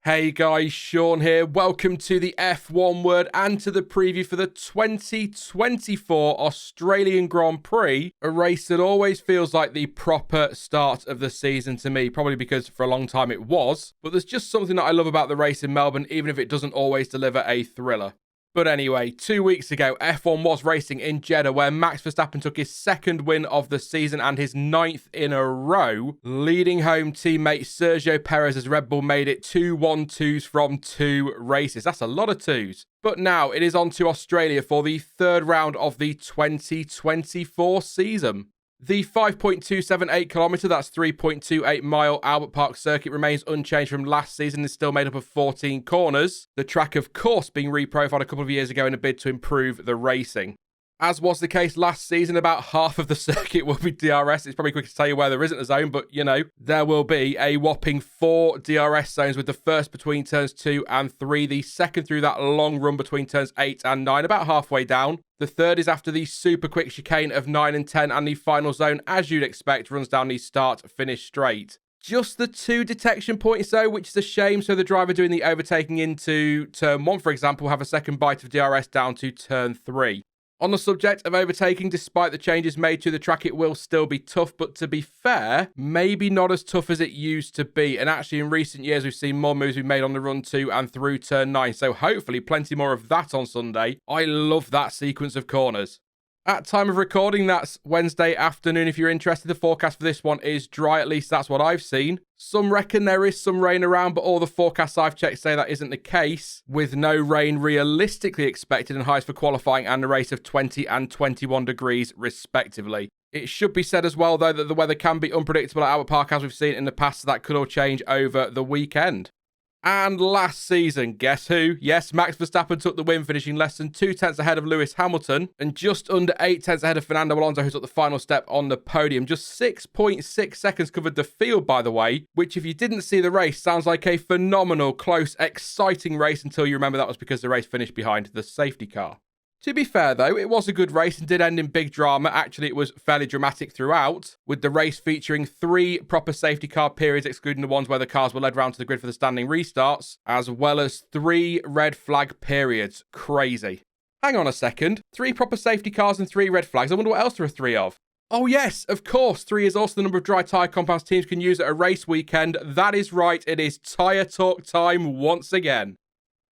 Hey guys, Sean here. Welcome to the F1 Word and to the preview for the 2024 Australian Grand Prix, a race that always feels like the proper start of the season to me, probably because for a long time it was, but there's just something that I love about the race in Melbourne, even if it doesn't always deliver a thriller. But anyway, 2 weeks ago, F1 was racing in Jeddah, where Max Verstappen took his second win of the season and his 9th in a row, leading home teammate Sergio Perez as Red Bull made it 2 1-2s from 2 races. That's a lot of twos. But now it is on to Australia for the third round of the 2024 season. The 5.278 kilometre, that's 3.28 mile Albert Park circuit remains unchanged from last season and is still made up of 14 corners. The track, of course, being reprofiled a couple of years ago in a bid to improve the racing. As was the case last season, about half of the circuit will be DRS. It's probably quick to tell you where there isn't a zone, but you know, there will be a whopping 4 DRS zones, with the first between turns 2 and 3, the second through that long run between turns 8 and 9, about halfway down. The third is after the super quick chicane of 9 and 10, and the final zone, as you'd expect, runs down the start-finish straight. Just the 2 detection points though, which is a shame, so the driver doing the overtaking into turn 1, for example, will have a second bite of DRS down to turn 3. On the subject of overtaking, despite the changes made to the track, it will still be tough, but to be fair, maybe not as tough as it used to be. And actually, in recent years, we've seen more moves be made on the run 2 and through turn 9, so hopefully plenty more of that on Sunday. I love that sequence of corners. At time of recording, that's Wednesday afternoon. If you're interested, the forecast for this one is dry, at least that's what I've seen. Some reckon there is some rain around, but all the forecasts I've checked say that isn't the case, with no rain realistically expected and highs for qualifying and a race of 20 and 21 degrees respectively. It should be said as well, though, that the weather can be unpredictable at Albert Park, as we've seen in the past, so that could all change over the weekend. And last season, guess who? Yes, Max Verstappen took the win, finishing less than 2 tenths ahead of Lewis Hamilton and just under 8 tenths ahead of Fernando Alonso, who took the final step on the podium. Just 6.6 seconds covered the field, by the way, which if you didn't see the race, sounds like a phenomenal, close, exciting race until you remember that was because the race finished behind the safety car. To be fair, though, it was a good race and did end in big drama. Actually, it was fairly dramatic throughout, with the race featuring 3 proper safety car periods, excluding the ones where the cars were led round to the grid for the standing restarts, as well as 3 red flag periods. Crazy. Hang on a second. 3 proper safety cars and 3 red flags. I wonder what else there are 3 of. Oh yes, of course, 3 is also the number of dry tyre compounds teams can use at a race weekend. That is right, it is tyre talk time once again.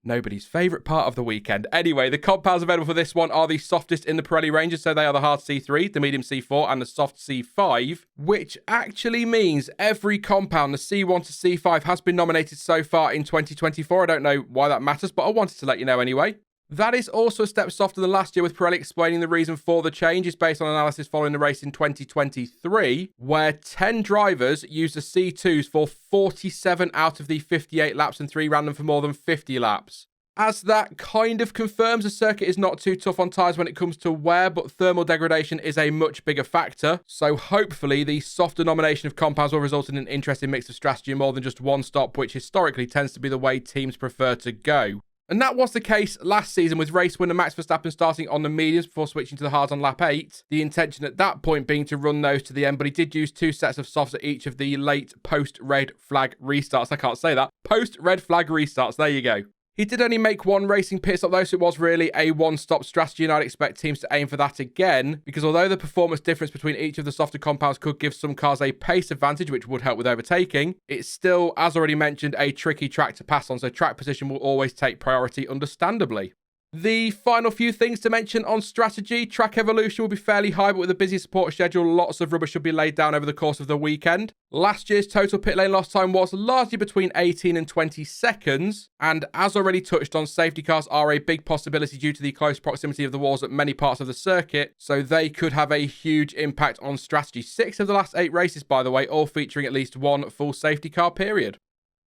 Nobody's favourite part of the weekend. Anyway, the compounds available for this one are the softest in the Pirelli ranges, so they are the hard C3, the medium C4, and the soft C5, which actually means every compound, the C1 to C5, has been nominated so far in 2024. I don't know why that matters, but I wanted to let you know anyway. That is also a step softer than last year, with Pirelli explaining the reason for the change is based on analysis following the race in 2023, where 10 drivers used the C2s for 47 out of the 58 laps and 3 ran them for more than 50 laps. As that kind of confirms, the circuit is not too tough on tyres when it comes to wear, but thermal degradation is a much bigger factor. So hopefully the softer nomination of compounds will result in an interesting mix of strategy more than just one stop, which historically tends to be the way teams prefer to go. And that was the case last season, with race winner Max Verstappen starting on the mediums before switching to the hards on lap 8. The intention at that point being to run those to the end, but he did use 2 sets of softs at each of the late post-red flag restarts. I can't say that. Post-red flag restarts, there you go. He did only make 1 racing pit stop though, so it was really a one-stop strategy, and I'd expect teams to aim for that again, because although the performance difference between each of the softer compounds could give some cars a pace advantage, which would help with overtaking, it's still, as already mentioned, a tricky track to pass on, so track position will always take priority, understandably. The final few things to mention on strategy: track evolution will be fairly high, but with a busy support schedule, lots of rubber should be laid down over the course of the weekend. Last year's total pit lane loss time was largely between 18 and 20 seconds, and as already touched on, safety cars are a big possibility due to the close proximity of the walls at many parts of the circuit, so they could have a huge impact on strategy. 6 of the last 8 races, by the way, all featuring at least 1 full safety car period.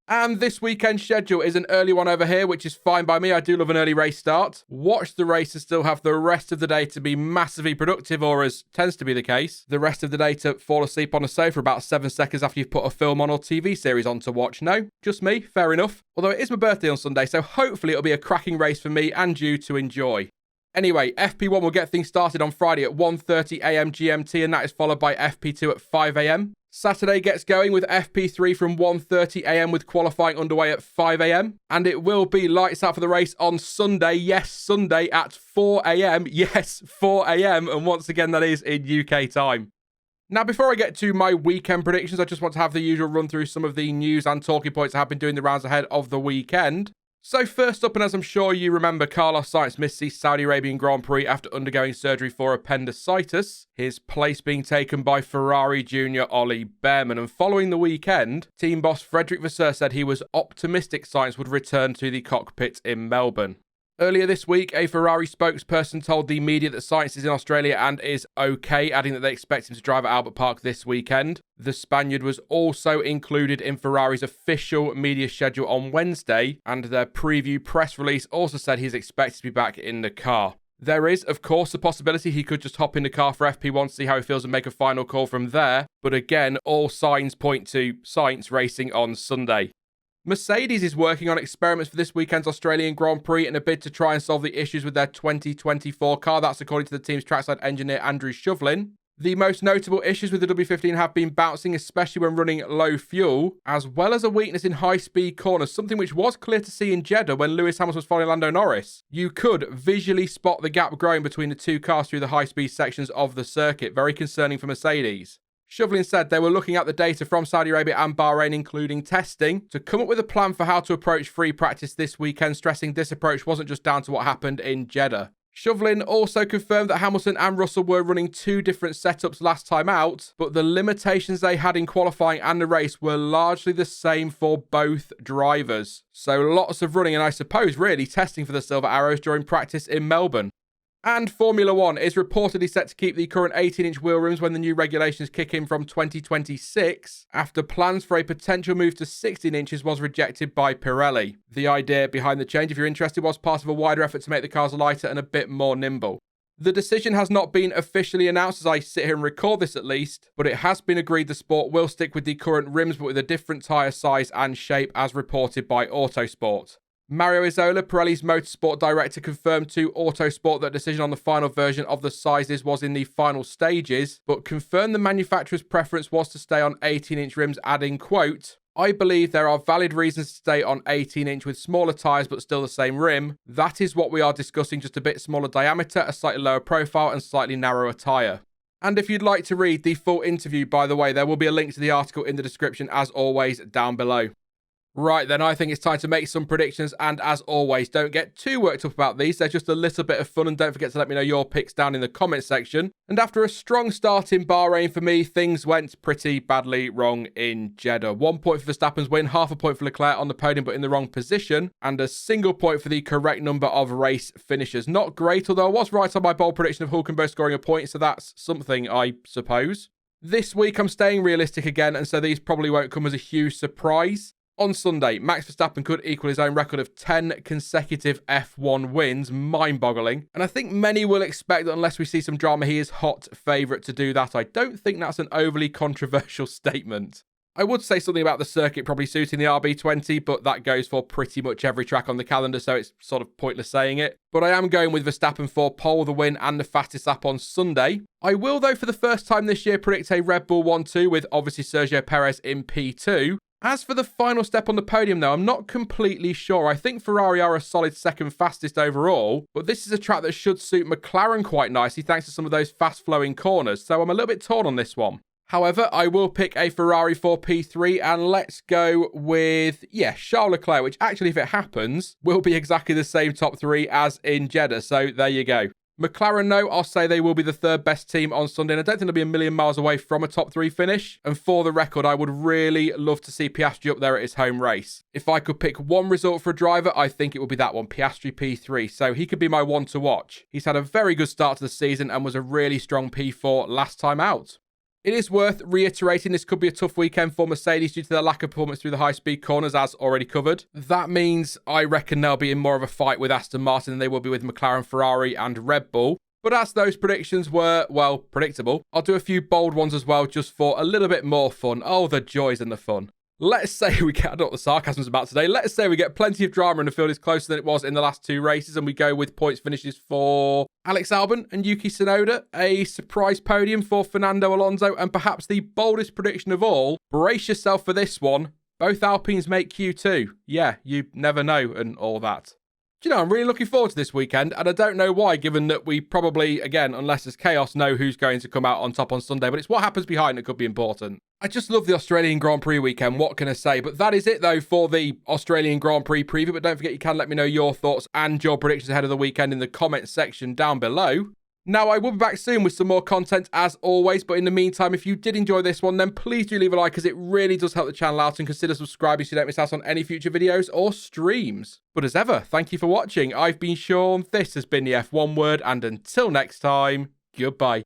And this weekend's schedule is an early one over here, which is fine by me. I do love an early race start. Watch the race and still have the rest of the day to be massively productive, or as tends to be the case, the rest of the day to fall asleep on a sofa about 7 seconds after you've put a film on or TV series on to watch. No, just me, fair enough. Although it is my birthday on Sunday, so hopefully it'll be a cracking race for me and you to enjoy. Anyway, FP1 will get things started on Friday at 1:30 a.m. GMT, and that is followed by FP2 at 5 a.m. Saturday gets going with FP3 from 1:30 a.m. with qualifying underway at 5 a.m. And it will be lights out for the race on Sunday. Yes, Sunday at 4 a.m. Yes, 4 a.m. And once again, that is in UK time. Now, before I get to my weekend predictions, I just want to have the usual run through some of the news and talking points I have been doing the rounds ahead of the weekend. So first up, and as I'm sure you remember, Carlos Sainz missed the Saudi Arabian Grand Prix after undergoing surgery for appendicitis, his place being taken by Ferrari junior Ollie Bearman. And following the weekend, team boss Frederick Vasseur said he was optimistic Sainz would return to the cockpit in Melbourne. Earlier this week, a Ferrari spokesperson told the media that Sainz is in Australia and is okay, adding that they expect him to drive at Albert Park this weekend. The Spaniard was also included in Ferrari's official media schedule on Wednesday, and their preview press release also said he's expected to be back in the car. There is, of course, a possibility he could just hop in the car for FP1 to see how he feels and make a final call from there, but again, all signs point to Sainz racing on Sunday. Mercedes is working on experiments for this weekend's Australian Grand Prix in a bid to try and solve the issues with their 2024 car. That's according to the team's trackside engineer Andrew Shovlin. The most notable issues with the W15 have been bouncing, especially when running low fuel, as well as a weakness in high-speed corners, something which was clear to see in Jeddah when Lewis Hamilton was following Lando Norris. You could visually spot the gap growing between the two cars through the high-speed sections of the circuit, very concerning for Mercedes. Shovlin said they were looking at the data from Saudi Arabia and Bahrain, including testing, to come up with a plan for how to approach free practice this weekend, stressing this approach wasn't just down to what happened in Jeddah. Shovlin also confirmed that Hamilton and Russell were running two different setups last time out, but the limitations they had in qualifying and the race were largely the same for both drivers. So lots of running and I suppose really testing for the Silver Arrows during practice in Melbourne. And Formula 1 is reportedly set to keep the current 18-inch wheel rims when the new regulations kick in from 2026, after plans for a potential move to 16 inches was rejected by Pirelli. The idea behind the change, if you're interested, was part of a wider effort to make the cars lighter and a bit more nimble. The decision has not been officially announced as I sit here and record this at least, but it has been agreed the sport will stick with the current rims but with a different tyre size and shape as reported by Autosport. Mario Isola, Pirelli's motorsport director, confirmed to Autosport that decision on the final version of the sizes was in the final stages, but confirmed the manufacturer's preference was to stay on 18-inch rims, adding, quote, "I believe there are valid reasons to stay on 18-inch with smaller tyres but still the same rim. That is what we are discussing, just a bit smaller diameter, a slightly lower profile and slightly narrower tyre." And if you'd like to read the full interview, by the way, there will be a link to the article in the description, as always, down below. Right then, I think it's time to make some predictions, and as always, don't get too worked up about these. They're just a little bit of fun, and don't forget to let me know your picks down in the comment section. And after a strong start in Bahrain for me, things went pretty badly wrong in Jeddah. 1 point for Verstappen's win, half a point for Leclerc on the podium but in the wrong position, and a single point for the correct number of race finishers. Not great, although I was right on my bold prediction of Hulkenberg scoring a point, so that's something, I suppose. This week I'm staying realistic again, and so these probably won't come as a huge surprise. On Sunday, Max Verstappen could equal his own record of 10 consecutive F1 wins, mind-boggling. And I think many will expect that unless we see some drama, he is hot favourite to do that. I don't think that's an overly controversial statement. I would say something about the circuit probably suiting the RB20, but that goes for pretty much every track on the calendar, so it's sort of pointless saying it. But I am going with Verstappen for pole, the win, and the fastest lap on Sunday. I will, though, for the first time this year, predict a Red Bull 1-2 with obviously Sergio Perez in P2. As for the final step on the podium, though, I'm not completely sure. I think Ferrari are a solid second fastest overall, but this is a track that should suit McLaren quite nicely thanks to some of those fast-flowing corners, so I'm a little bit torn on this one. However, I will pick a Ferrari for P3, and let's go with, Charles Leclerc, which actually, if it happens, will be exactly the same top three as in Jeddah, so there you go. McLaren, no, I'll say they will be the third best team on Sunday, and I don't think they'll be a million miles away from a top three finish. And for the record, I would really love to see Piastri up there at his home race. If I could pick one result for a driver, I think it would be that one, Piastri P3, so he could be my one to watch. He's had a very good start to the season and was a really strong P4 last time out. It is worth reiterating this could be a tough weekend for Mercedes due to their lack of performance through the high-speed corners, as already covered. That means I reckon they'll be in more of a fight with Aston Martin than they will be with McLaren, Ferrari and Red Bull. But as those predictions were, well, predictable, I'll do a few bold ones as well just for a little bit more fun. Oh, the joys and the fun. Let's say we get, I don't know what the sarcasm's about today. Let's say we get plenty of drama and the field is closer than it was in the last 2 races, and we go with points finishes for Alex Albon and Yuki Tsunoda, a surprise podium for Fernando Alonso, and perhaps the boldest prediction of all. Brace yourself for this one. Both Alpines make Q2. Yeah, you never know and all that. Do you know, I'm really looking forward to this weekend, and I don't know why, given that we probably, again, unless there's chaos, know who's going to come out on top on Sunday, but it's what happens behind that could be important. I just love the Australian Grand Prix weekend, what can I say? But that is it, though, for the Australian Grand Prix preview. But don't forget, you can let me know your thoughts and your predictions ahead of the weekend in the comments section down below. Now, I will be back soon with some more content as always, but in the meantime, if you did enjoy this one, then please do leave a like, as it really does help the channel out, and consider subscribing so you don't miss out on any future videos or streams. But as ever, thank you for watching. I've been Sean, this has been the F1 Word, and until next time, goodbye.